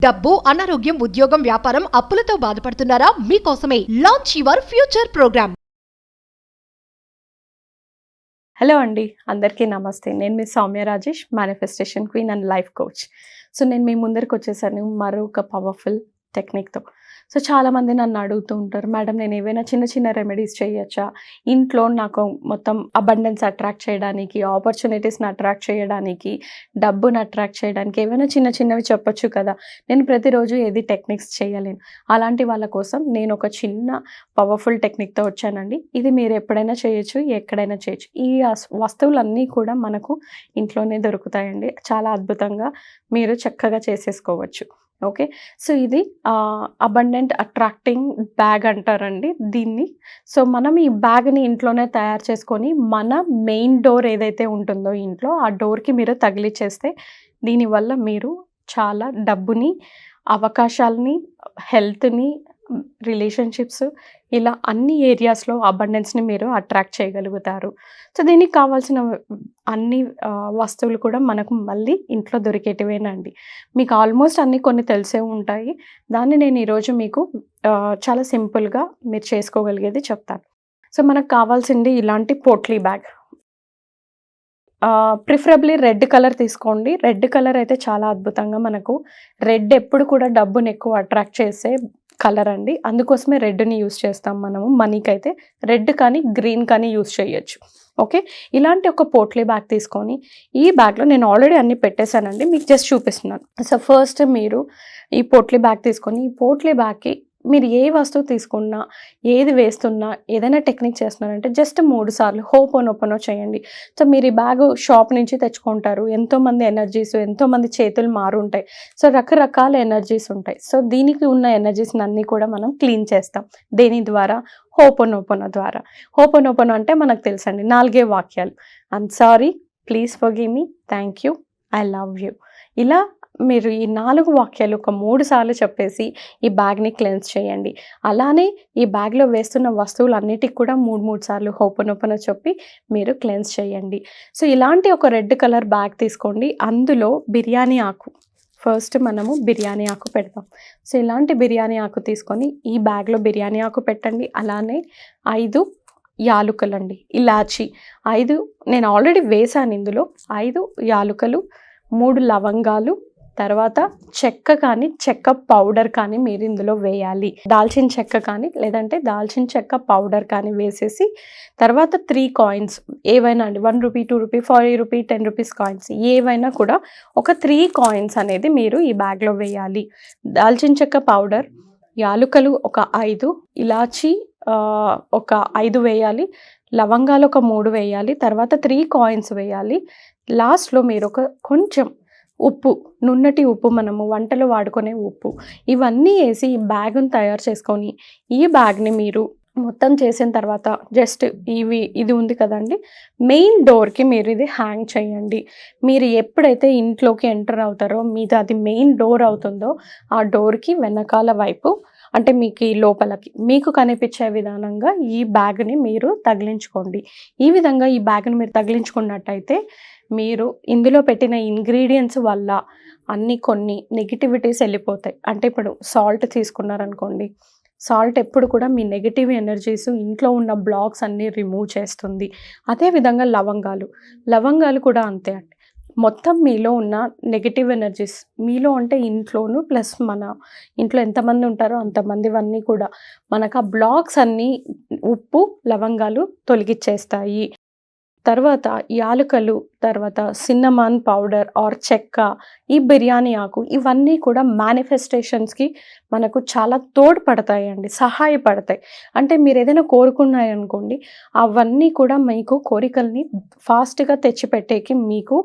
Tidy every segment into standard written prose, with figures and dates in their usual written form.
డబ్బు, అనారోగ్యం, ఉద్యోగం, వ్యాపారం, అప్పులతో బాధపడుతున్నారా? మీకోసమే launch your future programme. Hello అండి, అందరికీ నమస్తే. నేను మీ Soumya Rajesh, manifestation queen and life coach. So నేను మీ ముందరికి వచ్చేసాను మరొక పవర్ఫుల్ టెక్నిక్తో. సో చాలామంది నన్ను అడుగుతూ ఉంటారు, మేడం నేను ఏవైనా చిన్న చిన్న రెమెడీస్ చేయొచ్చా, ఇంట్లో నాకు మొత్తం అబండెన్స్ అట్రాక్ట్ చేయడానికి, ఆపర్చునిటీస్ని అట్రాక్ట్ చేయడానికి, డబ్బుని అట్రాక్ట్ చేయడానికి ఏవైనా చిన్న చిన్నవి చెప్పొచ్చు కదా, నేను ప్రతిరోజు ఏది టెక్నిక్స్ చేయలేను. అలాంటి వాళ్ళ కోసం నేను ఒక చిన్న పవర్ఫుల్ టెక్నిక్తో వచ్చానండి. ఇది మీరు ఎప్పుడైనా చేయొచ్చు, ఎక్కడైనా చేయొచ్చు. ఈ వస్తువులన్నీ కూడా మనకు ఇంట్లోనే దొరుకుతాయండి. చాలా అద్భుతంగా మీరు చక్కగా చేసేసుకోవచ్చు. ఓకే, సో ఇది అబండెంట్ అట్రాక్టింగ్ బ్యాగ్ అంటారండి దీన్ని. సో మనం ఈ బ్యాగ్ని ఇంట్లోనే తయారు చేసుకొని మన మెయిన్ డోర్ ఏదైతే ఉంటుందో ఇంట్లో, ఆ డోర్కి మీరు తగిలిచ్చేస్తే దీనివల్ల మీరు చాలా డబ్బుని, అవకాశాలని, హెల్త్ని, రిలేషన్షిప్స్, ఇలా అన్ని ఏరియాస్లో అబండెన్స్ని మీరు అట్రాక్ట్ చేయగలుగుతారు. సో దీనికి కావాల్సిన అన్ని వస్తువులు కూడా మనకు మళ్ళీ ఇంట్లో దొరికేటివేనండి. మీకు ఆల్మోస్ట్ అన్నీ కొన్ని తెలిసే ఉంటాయి. దాన్ని నేను ఈరోజు మీకు చాలా సింపుల్గా మీరు చేసుకోగలిగేది చెప్తాను. సో మనకు కావాల్సింది ఇలాంటి potli bag. Preferably red colour తీసుకోండి. రెడ్ కలర్ అయితే చాలా అద్భుతంగా మనకు, రెడ్ ఎప్పుడు కూడా డబ్బుని ఎక్కువ అట్రాక్ట్ చేసే కలర్ అండి. అందుకోసమే రెడ్ని యూస్ చేస్తాం మనము. మనీకి అయితే రెడ్ కానీ గ్రీన్ కానీ యూస్ చేయొచ్చు. ఓకే, ఇలాంటి ఒక పోట్లీ బ్యాగ్ తీసుకొని, ఈ బ్యాగ్లో నేను ఆల్రెడీ అన్నీ పెట్టేశానండి, మీకు జస్ట్ చూపిస్తున్నాను. సో ఫస్ట్ మీరు ఈ పోట్లీ బ్యాగ్ తీసుకొని, ఈ పోట్లీ బ్యాగ్కి మీరు ఏ వస్తువు తీసుకున్నా, ఏది వేస్తున్నా, ఏదైనా టెక్నిక్ చేస్తున్నారంటే జస్ట్ 3 సార్లు హోపోనోపోనో చేయండి. సో మీరు ఈ బ్యాగు షాప్ నుంచి తెచ్చుకుంటారు, ఎంతోమంది ఎనర్జీస్, ఎంతోమంది చేతులు మారుంటాయి. సో రకరకాల ఎనర్జీస్ ఉంటాయి. సో దీనికి ఉన్న ఎనర్జీస్ని అన్నీ కూడా మనం క్లీన్ చేస్తాం. దేని ద్వారా? హోపోనోపోనో ద్వారా. హోపోనోపోనో అంటే మనకు తెలుసండి, 4 వాక్యాలు. I'm sorry, please forgive me, thank you, I love you. ఇలా మీరు ఈ 4 వాక్యాలు ఒక 3 సార్లు చెప్పేసి ఈ బ్యాగ్ని క్లెన్స్ చేయండి. అలానే ఈ బ్యాగ్లో వేస్తున్న వస్తువులన్నిటికి కూడా 3 సార్లు హోపోనోపోనో చెప్పి మీరు క్లెన్స్ చేయండి. సో ఇలాంటి ఒక రెడ్ కలర్ బ్యాగ్ తీసుకోండి. అందులో బిర్యానీ ఆకు, ఫస్ట్ మనము బిర్యానీ ఆకు పెడతాం. సో ఇలాంటి బిర్యానీ ఆకు తీసుకొని ఈ బ్యాగ్లో బిర్యానీ ఆకు పెట్టండి. అలానే 5 యాలుకలండి, ఇలాచి 5 నేను ఆల్రెడీ వేసాను ఇందులో. 5 యాలుకలు, 3 లవంగాలు, తర్వాత చెక్క కానీ చెక్క పౌడర్ కానీ మీరు ఇందులో వేయాలి. దాల్చిన చెక్క కానీ లేదంటే దాల్చిన చెక్క పౌడర్ కానీ వేసేసి, తర్వాత 3 కాయిన్స్ ఏవైనా అండి, 1 rupee, 2 rupee, 5 rupee, 10 rupees coins ఏవైనా కూడా ఒక 3 కాయిన్స్ అనేది మీరు ఈ బ్యాగ్లో వేయాలి. దాల్చిన చెక్క పౌడర్, యాలుకలు ఒక 5, ఇలాచి ఒక 5 వేయాలి, లవంగాలు ఒక 3 వేయాలి, తర్వాత 3 కాయిన్స్ వేయాలి. లాస్ట్లో మీరు ఒక కొంచెం ఉప్పు, నున్నటి ఉప్పు, మనము వంటలో వాడుకునే ఉప్పు, ఇవన్నీ వేసి ఈ బ్యాగ్ని తయారు చేసుకొని, ఈ బ్యాగ్ని మీరు మొత్తం చేసిన తర్వాత జస్ట్ ఇది ఉంది కదండి, మెయిన్ డోర్కి మీరు ఇది హ్యాంగ్ చేయండి. మీరు ఎప్పుడైతే ఇంట్లోకి ఎంటర్ అవుతారో మీది అది మెయిన్ డోర్ అవుతుందో, ఆ డోర్కి వెనకాల వైపు, అంటే మీకు ఈ లోపలకి మీకు కనిపించే విధానంగా ఈ బ్యాగ్ని మీరు తగిలించుకోండి. ఈ విధంగా ఈ బ్యాగ్ని మీరు తగిలించుకున్నట్టయితే మీరు ఇందులో పెట్టిన ఇంగ్రీడియంట్స్ వల్ల కొన్ని నెగిటివిటీస్ వెళ్ళిపోతాయి. అంటే ఇప్పుడు సాల్ట్ తీసుకున్నారనుకోండి, సాల్ట్ ఎప్పుడు కూడా మీ నెగిటివ్ ఎనర్జీస్, ఇంట్లో ఉన్న బ్లాక్స్ అన్నీ రిమూవ్ చేస్తుంది. అదేవిధంగా లవంగాలు కూడా అంతే అండి. మొత్తం మీలో ఉన్న నెగిటివ్ ఎనర్జీస్, మీలో అంటే ఇంట్లోనూ ప్లస్ మన ఇంట్లో ఎంతమంది ఉంటారో అంతమందివన్నీ కూడా మనకు ఆ బ్లాక్స్ అన్నీ ఉప్పు, లవంగాలు తొలగిచ్చేస్తాయి. తర్వాత యాలకులు, తర్వాత సిన్నమాన్ పౌడర్ ఆర్ చెక్క, ఈ బిర్యానీ ఆకు, ఇవన్నీ కూడా మేనిఫెస్టేషన్స్కి మనకు చాలా తోడ్పడతాయండి, సహాయపడతాయి. అంటే మీరు ఏదైనా కోరుకున్నారనుకోండి, అవన్నీ కూడా మీకు కోరికల్ని ఫాస్ట్గా తెచ్చిపెట్టేకి మీకు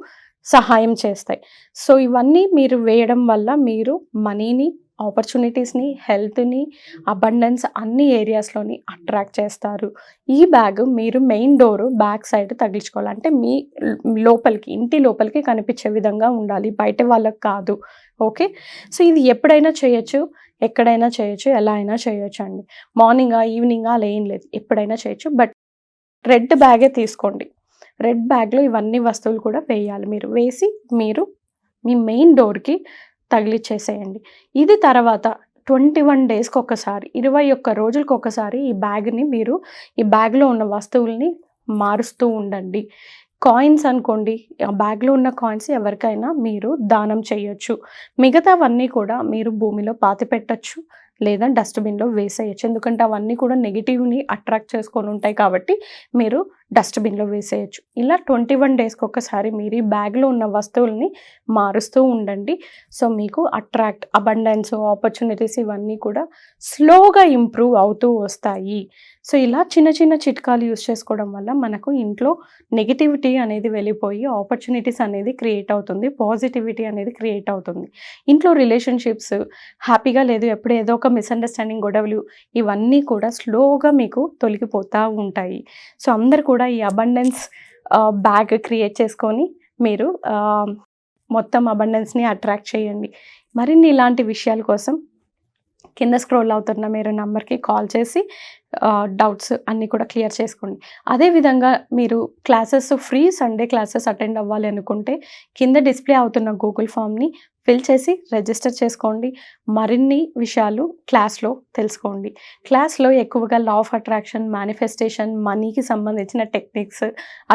సహాయం చేస్తాయి. సో ఇవన్నీ మీరు వేయడం వల్ల మీరు మనీని, ఆపర్చునిటీస్ని, హెల్త్ని, అబండెన్స్ అన్ని ఏరియాస్లోని అట్రాక్ట్ చేస్తారు. ఈ బ్యాగ్ మీరు మెయిన్ డోరు బ్యాక్ సైడ్ తగిలించుకోవాలి. అంటే మీ లోపలికి, ఇంటి లోపలికి కనిపించే విధంగా ఉండాలి, బయట వాళ్ళకి కాదు. ఓకే, సో ఇది ఎప్పుడైనా చేయొచ్చు, ఎక్కడైనా చేయొచ్చు, ఎలా అయినా చేయొచ్చు అండి. మార్నింగా, ఈవినింగా అలా ఏం లేదు, ఎప్పుడైనా చేయొచ్చు. బట్ రెడ్ బ్యాగే తీసుకోండి. రెడ్ బ్యాగ్లో ఇవన్నీ వస్తువులు కూడా వేయాలి. మీరు వేసి మీరు మీ మెయిన్ డోర్కి తగిలిచ్చేసేయండి. ఇది తర్వాత 21 డేస్కి ఒకసారి, 21 రోజులకు ఒకసారి ఈ బ్యాగ్ని మీరు ఈ బ్యాగ్లో ఉన్న వస్తువుల్ని మారుస్తూ ఉండండి. కాయిన్స్ అనుకోండి, ఆ బ్యాగ్లో ఉన్న కాయిన్స్ ఎవరికైనా మీరు దానం చేయొచ్చు. మిగతావన్నీ కూడా మీరు భూమిలో పాతిపెట్టచ్చు లేదా డస్ట్బిన్లో వేసేయచ్చు. ఎందుకంటే అవన్నీ కూడా నెగిటివ్ని అట్రాక్ట్ చేసుకొని ఉంటాయి కాబట్టి మీరు డస్ట్బిన్లో వేసేయచ్చు. ఇలా 21 డేస్కి ఒకసారి మీరు ఈ బ్యాగ్లో ఉన్న వస్తువుల్ని మారుస్తూ ఉండండి. సో మీకు అబండెన్స్, ఆపర్చునిటీస్ ఇవన్నీ కూడా స్లోగా ఇంప్రూవ్ అవుతూ వస్తాయి. సో ఇలా చిన్న చిన్న చిట్కాలు యూస్ చేసుకోవడం వల్ల మనకు ఇంట్లో నెగిటివిటీ అనేది వెళ్ళిపోయి ఆపర్చునిటీస్ అనేది క్రియేట్ అవుతుంది, పాజిటివిటీ అనేది క్రియేట్ అవుతుంది. ఇంట్లో రిలేషన్షిప్స్ హ్యాపీగా లేదు, ఎప్పుడు ఏదో ఒక మిస్అండర్స్టాండింగ్, గొడవలు ఇవన్నీ కూడా స్లోగా మీకు తొలగిపోతూ ఉంటాయి. సో అందరు కూడా ఈ అబండెన్స్ బ్యాగ్ క్రియేట్ చేసుకొని మీరు మొత్తం అబండెన్స్ని అట్రాక్ట్ చేయండి. మరిన్ని ఇలాంటి విషయాల కోసం కింద స్క్రోల్ అవుతున్న మీరు నంబర్కి కాల్ చేసి డౌట్స్ అన్నీ కూడా క్లియర్ చేసుకోండి. అదేవిధంగా మీరు classes free Sunday classes attend అవ్వాలి అనుకుంటే కింద డిస్ప్లే అవుతున్న గూగుల్ ఫామ్ని ఫిల్ చేసి రిజిస్టర్ చేసుకోండి. మరిన్ని విషయాలు క్లాస్లో తెలుసుకోండి. క్లాస్లో ఎక్కువగా లా ఆఫ్ అట్రాక్షన్, మేనిఫెస్టేషన్, మనీకి సంబంధించిన techniques,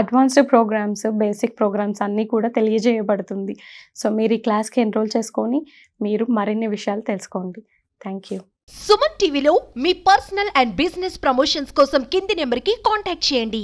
advanced programmes, basic programmes అన్నీ కూడా తెలియజేయబడుతుంది. సో మీరు ఈ క్లాస్కి ఎన్రోల్ చేసుకొని మీరు మరిన్ని విషయాలు తెలుసుకోండి. Thank you. సుమన్ టీవీలో మీ పర్సనల్ అండ్ బిజినెస్ ప్రమోషన్స్ కోసం కింది నెంబర్కి కాంటాక్ట్ చేయండి.